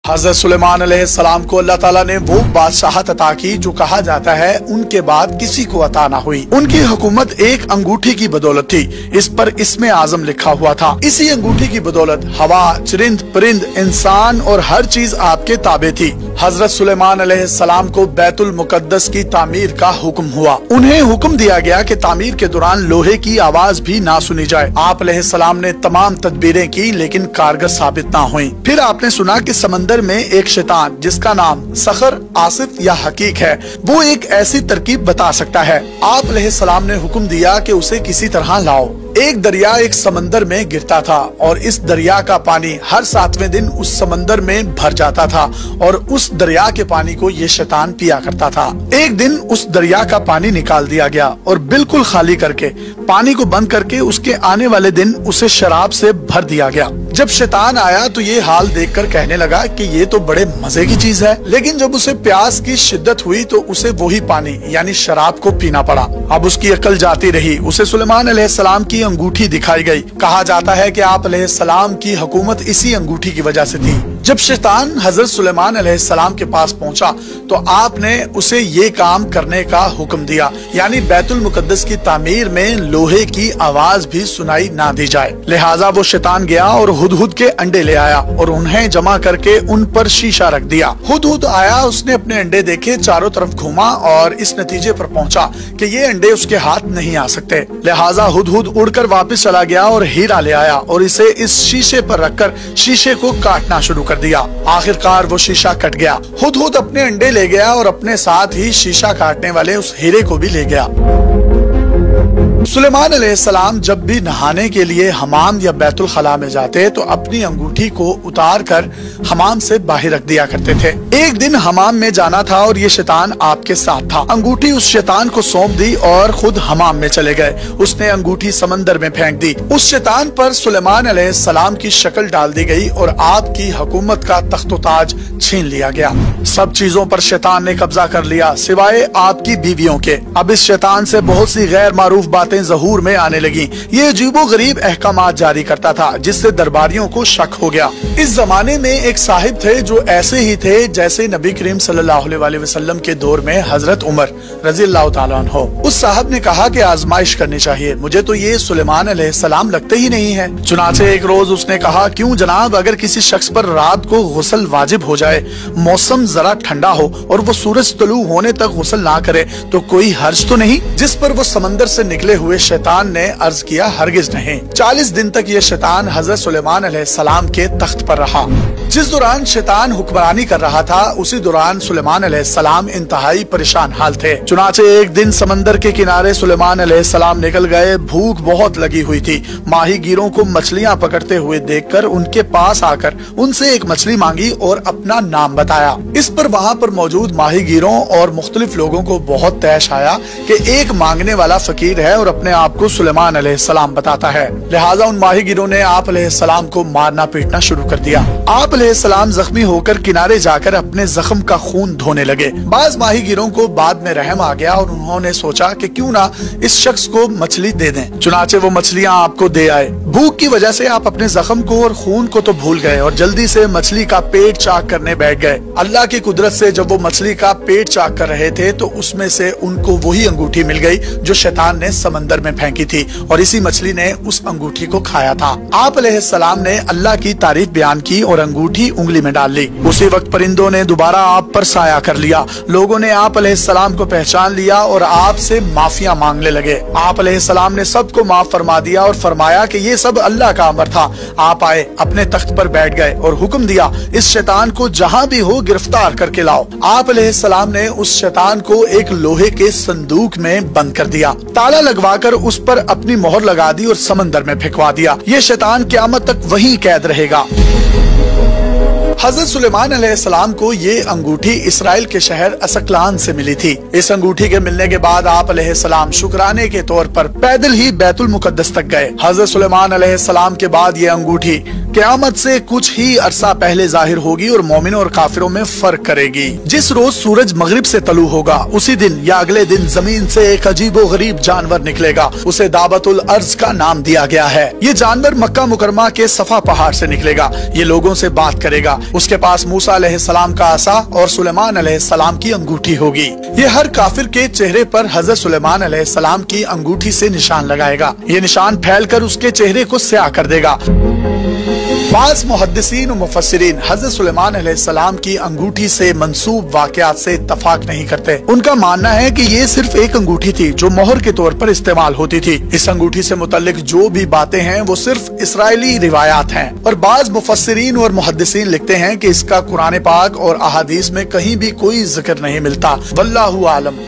हज़रत सुलेमान अलैहिस्सलाम को अल्लाह ताला ने वो बादशाहत अता की जो कहा जाता है उनके बाद किसी को अता ना हुई। उनकी हुकूमत एक अंगूठी की बदौलत थी। इस पर इसमें आजम लिखा हुआ था। इसी अंगूठी की बदौलत हवा, चरिंद, परिंद, इंसान और हर चीज आपके ताबे थी। हजरत सुलेमान अलैहिस्सलाम को बैतुल मुकद्दस की तामीर का हुक्म हुआ। उन्हें हुक्म दिया गया कि तामीर के दौरान लोहे की आवाज भी ना सुनी जाए। आप अलैहिस्सलाम ने तमाम तदबीरें की लेकिन कारगर साबित ना हुई। फिर आपने सुना कि समंदर में एक शैतान जिसका नाम सखर, आसिफ या हकीक है, वो एक ऐसी तरकीब बता सकता है। आप अलैहिस्सलाम ने हुक्म दिया कि उसे किसी तरह लाओ। एक दरिया एक समंदर में गिरता था और इस दरिया का पानी हर 7वें दिन उस समंदर में भर जाता था और उस दरिया के पानी को ये शैतान पिया करता था। एक दिन उस दरिया का पानी निकाल दिया गया और बिल्कुल खाली करके पानी को बंद करके उसके आने वाले दिन उसे शराब से भर दिया गया। जब शैतान आया तो ये हाल देखकर कहने लगा कि ये तो बड़े मजे की चीज है, लेकिन जब उसे प्यास की शिद्दत हुई तो उसे वही पानी यानी शराब को पीना पड़ा। अब उसकी अकल जाती रही। उसे सुलेमान अलैहिस्सलाम की अंगूठी दिखाई गई। कहा जाता है कि आप अलैहिस्सलाम की हुकूमत इसी अंगूठी की वजह से थी। जब शैतान हजरत सुलेमान अलैहिस्सलाम के पास पहुंचा तो आपने उसे ये काम करने का हुक्म दिया, यानी बैतुल मुकद्दस की तामीर में लोहे की आवाज भी सुनाई ना दी जाए। लिहाजा वो शैतान गया और हुदहुद के अंडे ले आया और उन्हें जमा करके उन पर शीशा रख दिया। हुदहुद आया, उसने अपने अंडे देखे, चारों तरफ घूमा और इस नतीजे पर पहुंचा कि ये अंडे उसके हाथ नहीं आ सकते। लिहाजा हुदहुद उड़कर वापस चला गया और हीरा ले आया और इसे इस शीशे पर रखकर शीशे को काटना शुरू कर दिया। आखिरकार वो शीशा कट गया। हुदहुद अपने अंडे ले गया और अपने साथ ही शीशा काटने वाले उस हीरे को भी ले गया। सुलेमान अलैहिस्सलाम जब भी नहाने के लिए हमाम या बैतुल खला में जाते तो अपनी अंगूठी को उतार कर हमाम से बाहर रख दिया करते थे। एक दिन हमाम में जाना था और ये शैतान आपके साथ था। अंगूठी उस शैतान को सौंप दी और खुद हमाम में चले गए। उसने अंगूठी समंदर में फेंक दी। उस शैतान पर सुलेमान अलैहिस्सलाम की शक्ल डाल दी गई और आपकी हुकूमत का तख्तो ताज छीन लिया गया। सब चीजों पर शैतान ने कब्जा कर लिया सिवाय आपकी बीवियों के। अब इस शैतान से बहुत सी गैर मारूफ बातें ज़हूर में आने लगी। ये अजीबो गरीब अहकामात जारी करता था जिससे दरबारियों को शक हो गया। इस जमाने में एक साहिब थे जो ऐसे ही थे जैसे नबी करीम सल्लल्लाहु अलैहि वसल्लम के दौर में हजरत उमर रज़ियल्लाहु ताला अन्हु। उस साहब ने कहा कि आजमाइश करनी चाहिए, मुझे तो ये सुलेमान अलैहिस्सलाम लगते ही नहीं है। चुनाचे एक रोज उसने कहा, क्यों जनाब, अगर किसी शख्स पर रात को गुस्ल वाजिब हो जाए, मौसम जरा ठंडा हो और वो सूरज तलू होने तक गुस्ल ना करे तो कोई हर्ज तो नहीं? जिस पर वो समंदर से निकले हुए शैतान ने अर्ज किया, हरगिज नहीं। 40 दिन तक ये शैतान हजरत सुलेमान अलैहिस्सलाम के तख्त पर रहा। जिस दौरान शैतान हुक्मरानी कर रहा था उसी दौरान सुलेमान अलैहिस्सलाम इंतहाई परेशान हाल थे। चुनाचे एक दिन समंदर के किनारे सुलेमान अलैहिस्सलाम निकल गए। भूख बहुत लगी हुई थी। माही गिरों को मछलियां पकड़ते हुए देखकर उनके पास आकर उनसे एक मछली मांगी और अपना नाम बताया। इस पर वहाँ पर मौजूद माही गिरों और मुख्तलिफ लोगों को बहुत तैश आया कि एक मांगने वाला फकीर है और अपने आप को सुलेमान अलैहिस्सलाम बताता है। लिहाजा उन माही गिरों ने आप अलैहिस्सलाम को मारना पीटना शुरू कर दिया। आप अलैहिस्सलाम जख्मी होकर किनारे जाकर अपने जख्म का खून धोने लगे। बाज माही गिरों को बाद में रहम आ गया और उन्होंने सोचा कि क्यों ना इस शख्स को मछली दे दें। चुनाचे वो मछलियां आपको दे आए। भूख की वजह से आप अपने जख्म को और खून को तो भूल गए और जल्दी से मछली का पेट चाक करने बैठ गए। अल्लाह की कुदरत से जब वो मछली का पेट चाक कर रहे थे तो उसमें से उनको वही अंगूठी मिल गई जो शैतान ने समंदर में फेंकी थी और इसी मछली ने उस अंगूठी को खाया था। आप अलैहिस्सलाम ने अल्लाह की तारीफ बयान की और अंगूठी उंगली में डाल ली। उसी वक्त परिंदों ने दोबारा आप पर साया कर लिया। लोगों ने आप अलैहिस्सलाम को पहचान लिया और आपसे माफिया मांगने लगे। आप अलैहिस्सलाम ने सबको माफ फरमा दिया और फरमाया कि ये सब अल्लाह का अमर था। आप आए, अपने तख्त पर बैठ गए और हुक्म दिया, इस शैतान को जहां भी हो गिरफ्तार करके लाओ। आप अलैहिस्सलाम ने उस शैतान को एक लोहे के संदूक में बंद कर दिया। ताला लगवाकर उस पर अपनी मोहर लगा दी और समंदर में फेंकवा दिया। ये शैतान क़यामत तक वहीं कैद रहेगा। हजरत सुलेमान अलैहिस्सलाम को ये अंगूठी इसराइल के शहर असकलान से मिली थी। इस अंगूठी के मिलने के बाद आप अलैहिस्सलाम शुक्राने के तौर पर पैदल ही बैतुल मुकद्दस तक गए। हजरत सुलेमान अलैहिस्सलाम के बाद ये अंगूठी क़यामत से कुछ ही अरसा पहले जाहिर होगी और मोमिनों और काफिरों में फर्क करेगी। जिस रोज सूरज मगरिब से तलू होगा उसी दिन या अगले दिन जमीन से एक अजीबो गरीब जानवर निकलेगा। उसे दाबतुल अर्ज का नाम दिया गया है। ये जानवर मक्का मुकरमा के सफा पहाड़ से निकलेगा। ये लोगों से बात करेगा। उसके पास मूसा अलैहिस्सलाम का आसा और सुलेमान अलैहिस्सलाम की अंगूठी होगी। ये हर काफिर के चेहरे पर हजरत सुलेमान अलैहिस्सलाम की अंगूठी से निशान लगाएगा। ये निशान फैलकर उसके चेहरे को स्याह कर देगा। बाज़ मुहद्दिसीन और मुफस्सिरीन हजरत सुलेमान अलैहिस्सलाम की अंगूठी से मंसूब वाक़यात से इत्तफाक नहीं करते। उनका मानना है कि ये सिर्फ एक अंगूठी थी जो मोहर के तौर पर इस्तेमाल होती थी। इस अंगूठी से मुतल्लिक जो भी बातें हैं वो सिर्फ इसराइली रिवायात हैं और बाज़ मुफस्सिरीन और मुहद्दिसीन लिखते हैं कि इसका कुरान पाक और अहादीस में कहीं भी कोई जिक्र नहीं मिलता। वल्लाहु आलम।